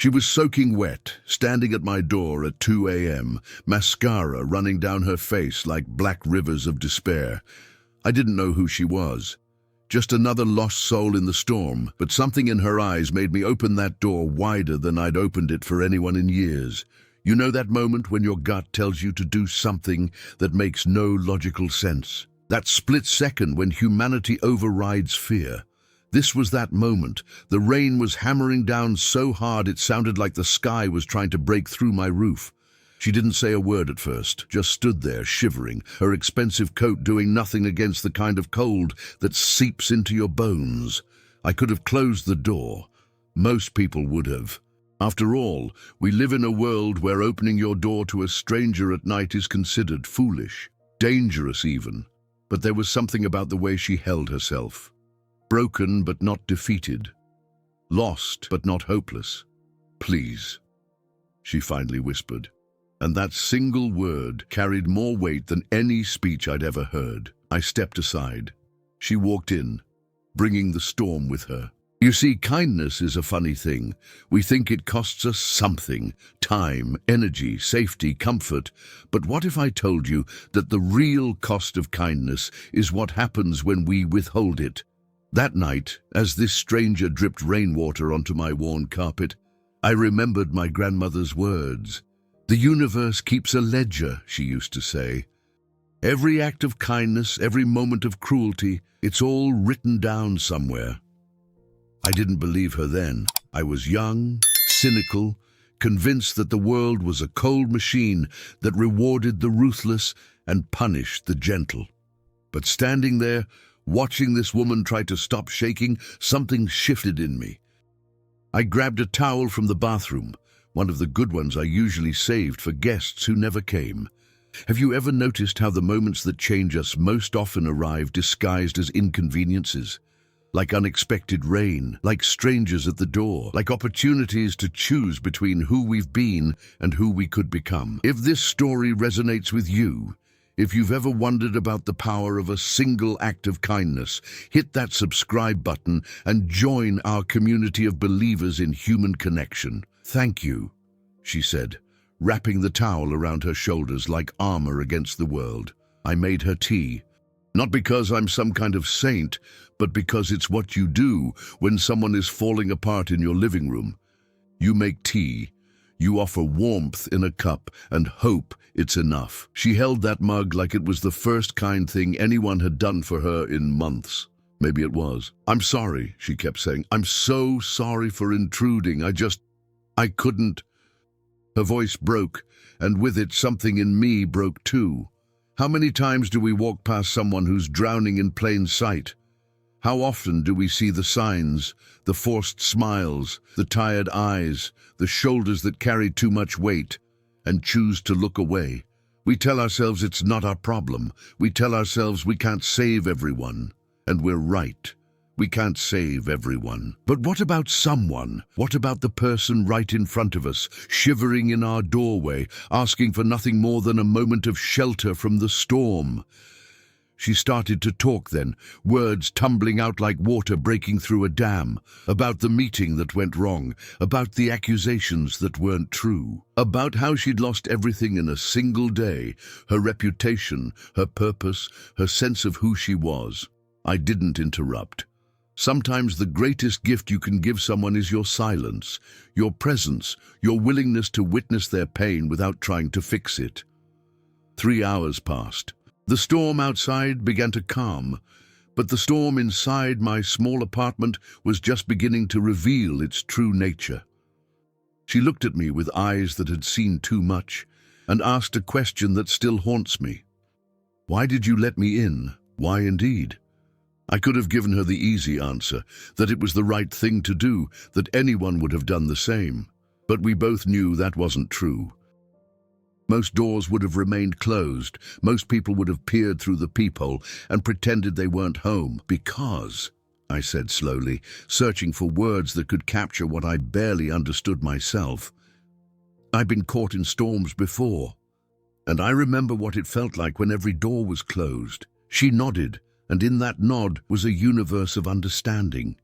She was soaking wet, standing at my door at 2 a.m., mascara running down her face like black rivers of despair. I didn't know who she was. Just another lost soul in the storm, but something in her eyes made me open that door wider than I'd opened it for anyone in years. You know that moment when your gut tells you to do something that makes no logical sense? That split second when humanity overrides fear. This was that moment. The rain was hammering down so hard it sounded like the sky was trying to break through my roof. She didn't say a word at first, just stood there shivering, her expensive coat doing nothing against the kind of cold that seeps into your bones. I could have closed the door. Most people would have. After all, we live in a world where opening your door to a stranger at night is considered foolish, dangerous even. But there was something about the way she held herself. Broken but not defeated. Lost but not hopeless. "Please," she finally whispered. And that single word carried more weight than any speech I'd ever heard. I stepped aside. She walked in, bringing the storm with her. You see, kindness is a funny thing. We think it costs us something: time, energy, safety, comfort. But what if I told you that the real cost of kindness is what happens when we withhold it? That night, as this stranger dripped rainwater onto my worn carpet, I remembered my grandmother's words. "The universe keeps a ledger," she used to say. "Every act of kindness, every moment of cruelty, it's all written down somewhere." I didn't believe her then. I was young, cynical, convinced that the world was a cold machine that rewarded the ruthless and punished the gentle. But standing there, watching this woman try to stop shaking, something shifted in me. I grabbed a towel from the bathroom, one of the good ones I usually saved for guests who never came. Have you ever noticed how the moments that change us most often arrive disguised as inconveniences? Like unexpected rain, like strangers at the door, like opportunities to choose between who we've been and who we could become. If this story resonates with you, if you've ever wondered about the power of a single act of kindness, hit that subscribe button and join our community of believers in human connection. "Thank you," she said, wrapping the towel around her shoulders like armor against the world. I made her tea. Not because I'm some kind of saint, but because it's what you do when someone is falling apart in your living room. You make tea. You offer warmth in a cup and hope it's enough. She held that mug like it was the first kind thing anyone had done for her in months. Maybe it was. "I'm sorry," she kept saying. "I'm so sorry for intruding. I couldn't." Her voice broke, and with it something in me broke too. How many times do we walk past someone who's drowning in plain sight? How often do we see the signs, the forced smiles, the tired eyes, the shoulders that carry too much weight, and choose to look away? We tell ourselves it's not our problem. We tell ourselves we can't save everyone. And we're right. We can't save everyone. But what about someone? What about the person right in front of us, shivering in our doorway, asking for nothing more than a moment of shelter from the storm? She started to talk then, words tumbling out like water breaking through a dam, about the meeting that went wrong, about the accusations that weren't true, about how she'd lost everything in a single day, her reputation, her purpose, her sense of who she was. I didn't interrupt. Sometimes the greatest gift you can give someone is your silence, your presence, your willingness to witness their pain without trying to fix it. 3 hours passed. The storm outside began to calm, but the storm inside my small apartment was just beginning to reveal its true nature. She looked at me with eyes that had seen too much and asked a question that still haunts me. "Why did you let me in?" Why indeed? I could have given her the easy answer, that it was the right thing to do, that anyone would have done the same. But we both knew that wasn't true. Most doors would have remained closed. Most people would have peered through the peephole and pretended they weren't home. "Because," I said slowly, searching for words that could capture what I barely understood myself, "I've been caught in storms before, and I remember what it felt like when every door was closed." She nodded, and in that nod was a universe of understanding.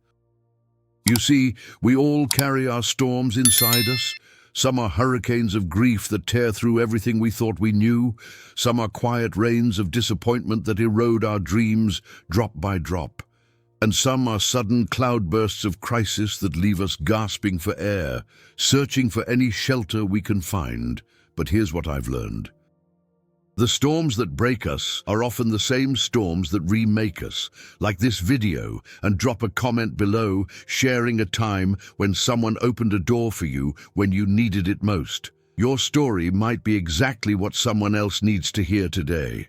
You see, we all carry our storms inside us. Some are hurricanes of grief that tear through everything we thought we knew. Some are quiet rains of disappointment that erode our dreams drop by drop. And some are sudden cloudbursts of crisis that leave us gasping for air, searching for any shelter we can find. But here's what I've learned. The storms that break us are often the same storms that remake us, like this video, and drop a comment below, sharing a time when someone opened a door for you when you needed it most. Your story might be exactly what someone else needs to hear today.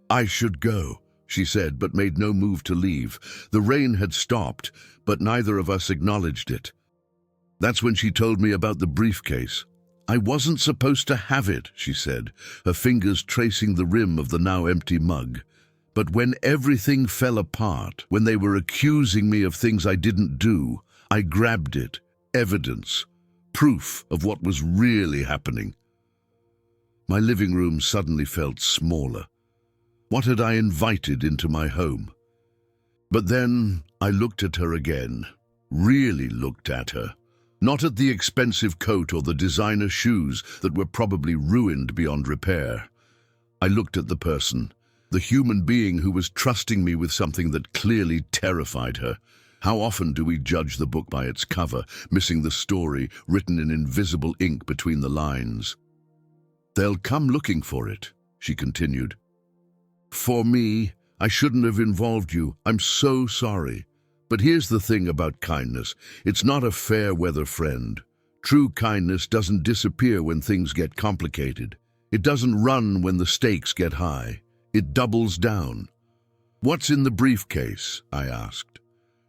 "I should go," she said, but made no move to leave. The rain had stopped, but neither of us acknowledged it. That's when she told me about the briefcase. "I wasn't supposed to have it," she said, her fingers tracing the rim of the now empty mug. "But when everything fell apart, when they were accusing me of things I didn't do, I grabbed it. Evidence. Proof of what was really happening." My living room suddenly felt smaller. What had I invited into my home? But then I looked at her again, really looked at her. Not at the expensive coat or the designer shoes that were probably ruined beyond repair. I looked at the person, the human being who was trusting me with something that clearly terrified her. How often do we judge the book by its cover, missing the story written in invisible ink between the lines? "They'll come looking for it," she continued. "For me, I shouldn't have involved you. I'm so sorry. But here's the thing about kindness. It's not a fair-weather friend. True kindness doesn't disappear when things get complicated. It doesn't run when the stakes get high. It doubles down." "What's in the briefcase?" I asked.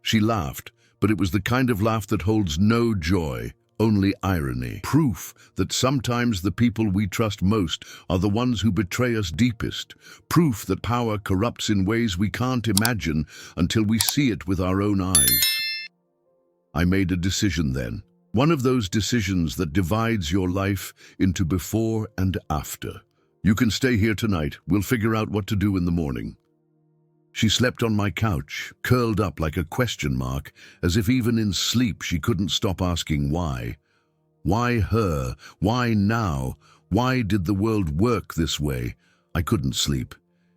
She laughed, but it was the kind of laugh that holds no joy, only irony. "Proof that sometimes the people we trust most are the ones who betray us deepest. Proof that power corrupts in ways we can't imagine until we see it with our own eyes." I made a decision then. One of those decisions that divides your life into before and after. "You can stay here tonight. We'll figure out what to do in the morning." She slept on my couch, curled up like a question mark, as if even in sleep she couldn't stop asking why. Why her? Why now? Why did the world work this way? I couldn't sleep.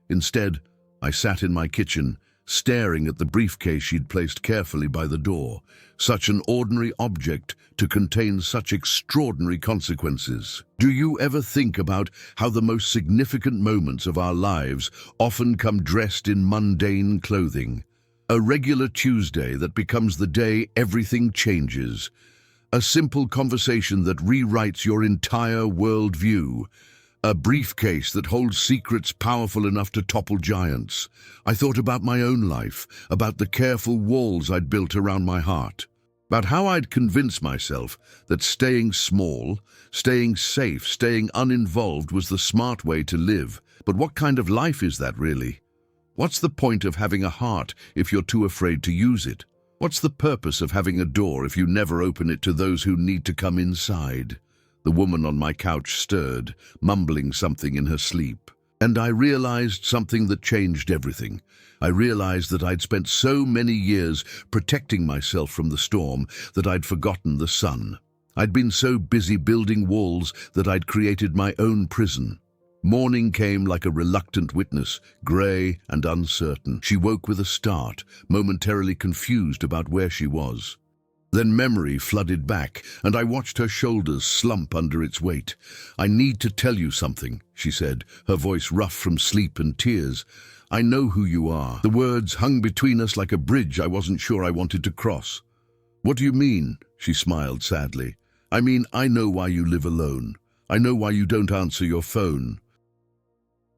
Instead, I sat in my kitchen, staring at the briefcase she'd placed carefully by the door. Such an ordinary object to contain such extraordinary consequences. Do you ever think about how the most significant moments of our lives often come dressed in mundane clothing? A regular Tuesday that becomes the day everything changes. A simple conversation that rewrites your entire worldview. A briefcase that holds secrets powerful enough to topple giants. I thought about my own life, about the careful walls I'd built around my heart, about how I'd convinced myself that staying small, staying safe, staying uninvolved was the smart way to live. But what kind of life is that really? What's the point of having a heart if you're too afraid to use it? What's the purpose of having a door if you never open it to those who need to come inside? The woman on my couch stirred, mumbling something in her sleep. And I realized something that changed everything. I realized that I'd spent so many years protecting myself from the storm that I'd forgotten the sun. I'd been so busy building walls that I'd created my own prison. Morning came like a reluctant witness, grey and uncertain. She woke with a start, momentarily confused about where she was. Then memory flooded back, and I watched her shoulders slump under its weight. "I need to tell you something," she said, her voice rough from sleep and tears. "I know who you are." The words hung between us like a bridge I wasn't sure I wanted to cross. "What do you mean?" She smiled sadly. "I mean, I know why you live alone. I know why you don't answer your phone.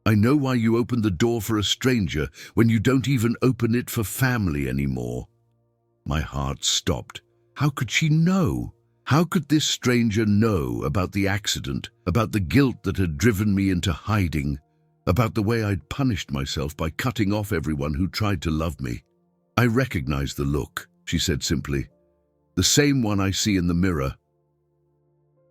I know why you open the door for a stranger when you don't even open it for family anymore." My heart stopped. How could she know? How could this stranger know about the accident, about the guilt that had driven me into hiding, about the way I'd punished myself by cutting off everyone who tried to love me? "I recognize the look," she said simply. "The same one I see in the mirror.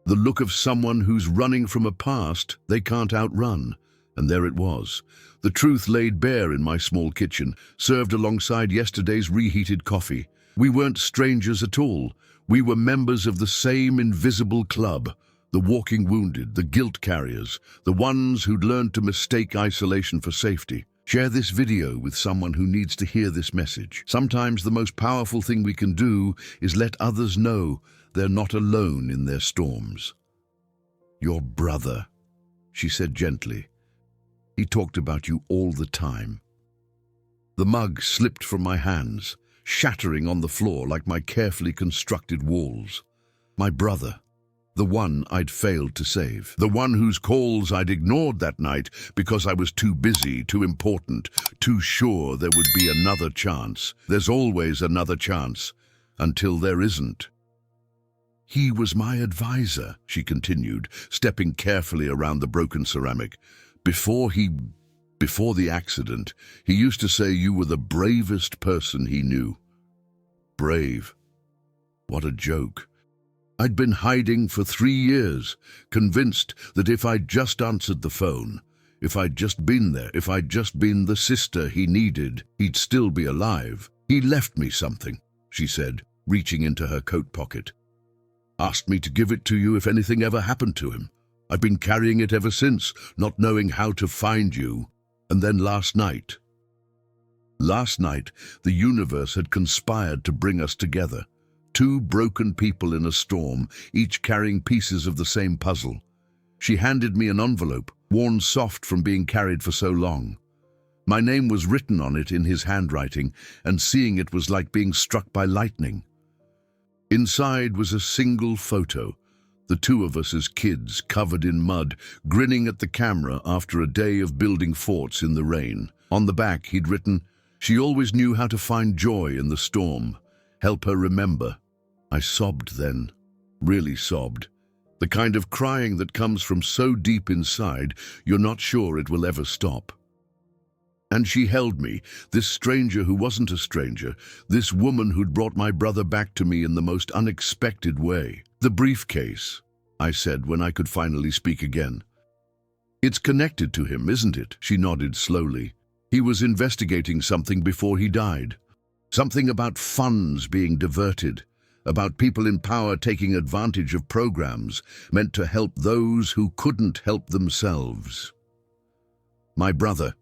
The look of someone who's running from a past they can't outrun." And there it was. The truth laid bare in my small kitchen, served alongside yesterday's reheated coffee. We weren't strangers at all. We were members of the same invisible club, the walking wounded, the guilt carriers, the ones who'd learned to mistake isolation for safety. Share this video with someone who needs to hear this message. Sometimes the most powerful thing we can do is let others know they're not alone in their storms. Your brother, she said gently. He talked about you all the time. The mug slipped from my hands, shattering on the floor like my carefully constructed walls. My brother, the one I'd failed to save. The one whose calls I'd ignored that night because I was too busy, too important, too sure there would be another chance. There's always another chance, until there isn't. He was my advisor, she continued, stepping carefully around the broken ceramic. Before the accident, he used to say you were the bravest person he knew. Brave. What a joke. I'd been hiding for 3 years, convinced that if I'd just answered the phone, if I'd just been there, if I'd just been the sister he needed, he'd still be alive. He left me something, she said, reaching into her coat pocket. Asked me to give it to you if anything ever happened to him. I've been carrying it ever since, not knowing how to find you. And then last night, the universe had conspired to bring us together. 2 broken people in a storm, each carrying pieces of the same puzzle. She handed me an envelope, worn soft from being carried for so long. My name was written on it in his handwriting, and seeing it was like being struck by lightning. Inside was a single photo, the 2 of us as kids, covered in mud, grinning at the camera after a day of building forts in the rain. On the back he'd written, "She always knew how to find joy in the storm. Help her remember." I sobbed then, really sobbed. The kind of crying that comes from so deep inside, you're not sure it will ever stop. And she held me, this stranger who wasn't a stranger, this woman who'd brought my brother back to me in the most unexpected way. "The briefcase," I said when I could finally speak again. "It's connected to him, isn't it?" She nodded slowly. "He was investigating something before he died. Something about funds being diverted, about people in power taking advantage of programs meant to help those who couldn't help themselves. My brother,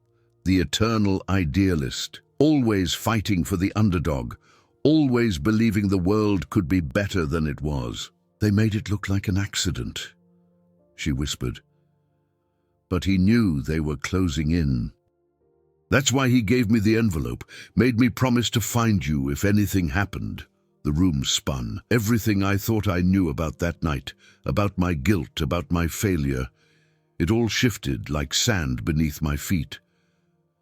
the eternal idealist, always fighting for the underdog, always believing the world could be better than it was. They made it look like an accident," she whispered. "But he knew they were closing in. That's why he gave me the envelope, made me promise to find you if anything happened." The room spun. Everything I thought I knew about that night, about my guilt, about my failure, it all shifted like sand beneath my feet.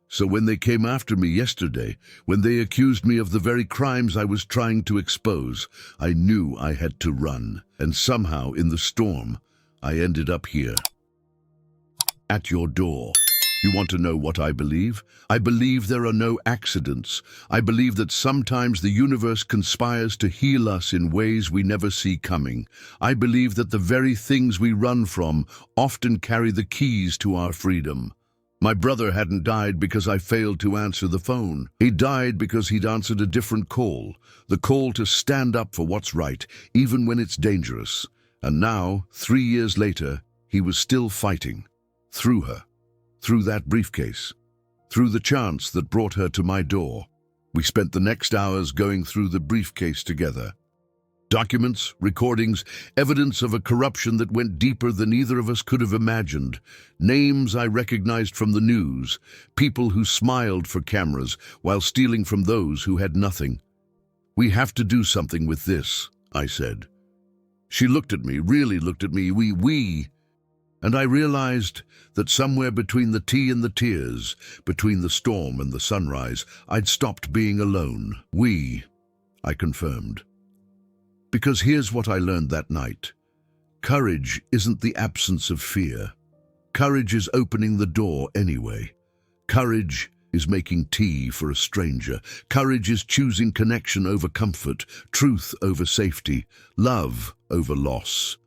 So when they came after me yesterday, when they accused me of the very crimes I was trying to expose, I knew I had to run. And somehow, in the storm, I ended up here, at your door. You want to know what I believe? I believe there are no accidents. I believe that sometimes the universe conspires to heal us in ways we never see coming. I believe that the very things we run from often carry the keys to our freedom. My brother hadn't died because I failed to answer the phone. He died because he'd answered a different call, the call to stand up for what's right, even when it's dangerous. And now, 3 years later, he was still fighting. Through her. Through that briefcase. Through the chance that brought her to my door. We spent the next hours going through the briefcase together. Documents, recordings, evidence of a corruption that went deeper than either of us could have imagined. Names I recognized from the news. People who smiled for cameras while stealing from those who had nothing. "We have to do something with this," I said. She looked at me, really looked at me. We. And I realized that somewhere between the tea and the tears, between the storm and the sunrise, I'd stopped being alone. "We," I confirmed. Because here's what I learned that night. Courage isn't the absence of fear. Courage is opening the door anyway. Courage is making tea for a stranger. Courage is choosing connection over comfort, truth over safety, love over loss.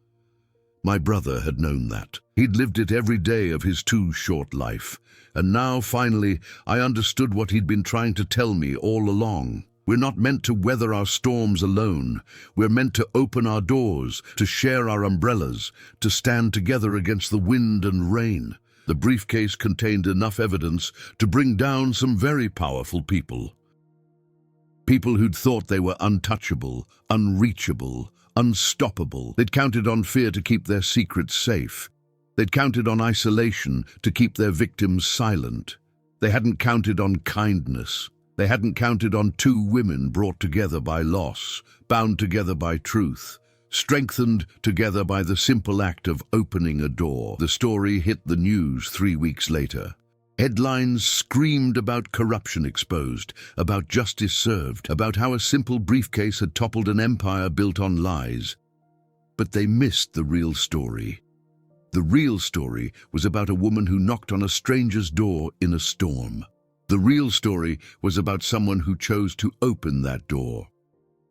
My brother had known that. He'd lived it every day of his too short life. And now, finally, I understood what he'd been trying to tell me all along. We're not meant to weather our storms alone. We're meant to open our doors, to share our umbrellas, to stand together against the wind and rain. The briefcase contained enough evidence to bring down some very powerful people. People who'd thought they were untouchable, unreachable, unstoppable. They'd counted on fear to keep their secrets safe. They'd counted on isolation to keep their victims silent. They hadn't counted on kindness. They hadn't counted on two women brought together by loss, bound together by truth, strengthened together by the simple act of opening a door. The story hit the news 3 weeks later. Headlines screamed about corruption exposed, about justice served, about how a simple briefcase had toppled an empire built on lies. But they missed the real story. The real story was about a woman who knocked on a stranger's door in a storm. The real story was about someone who chose to open that door.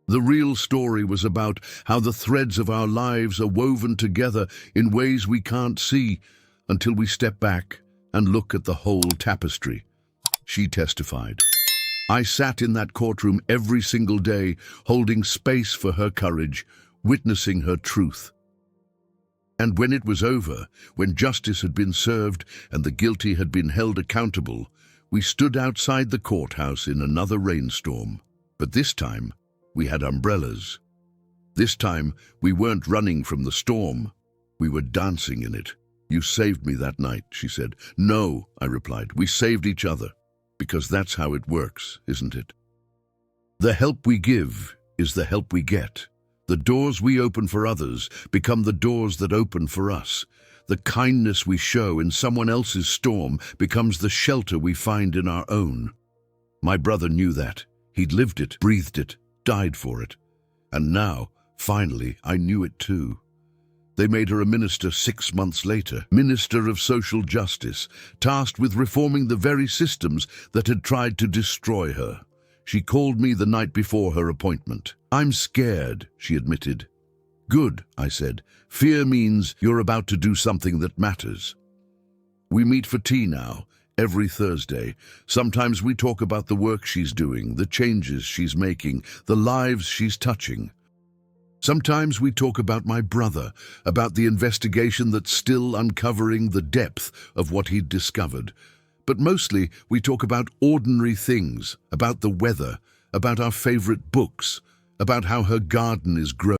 The real story was about how the threads of our lives are woven together in ways we can't see until we step back and look at the whole tapestry. She testified. I sat in that courtroom every single day, holding space for her courage, witnessing her truth. And when it was over, when justice had been served and the guilty had been held accountable, we stood outside the courthouse in another rainstorm. But this time, we had umbrellas. This time, we weren't running from the storm. We were dancing in it. You saved me that night, she said. No, I replied, we saved each other. Because that's how it works, isn't it? The help we give is the help we get. The doors we open for others become the doors that open for us. The kindness we show in someone else's storm becomes the shelter we find in our own. My brother knew that. He'd lived it, breathed it, died for it. And now, finally, I knew it too. They made her a minister 6 months later, Minister of Social Justice, tasked with reforming the very systems that had tried to destroy her. She called me the night before her appointment. I'm scared, she admitted. Good, I said. Fear means you're about to do something that matters. We meet for tea now, every Thursday. Sometimes we talk about the work she's doing, the changes she's making, the lives she's touching. Sometimes we talk about my brother, about the investigation that's still uncovering the depth of what he'd discovered. But mostly we talk about ordinary things, about the weather, about our favorite books, about how her garden is growing.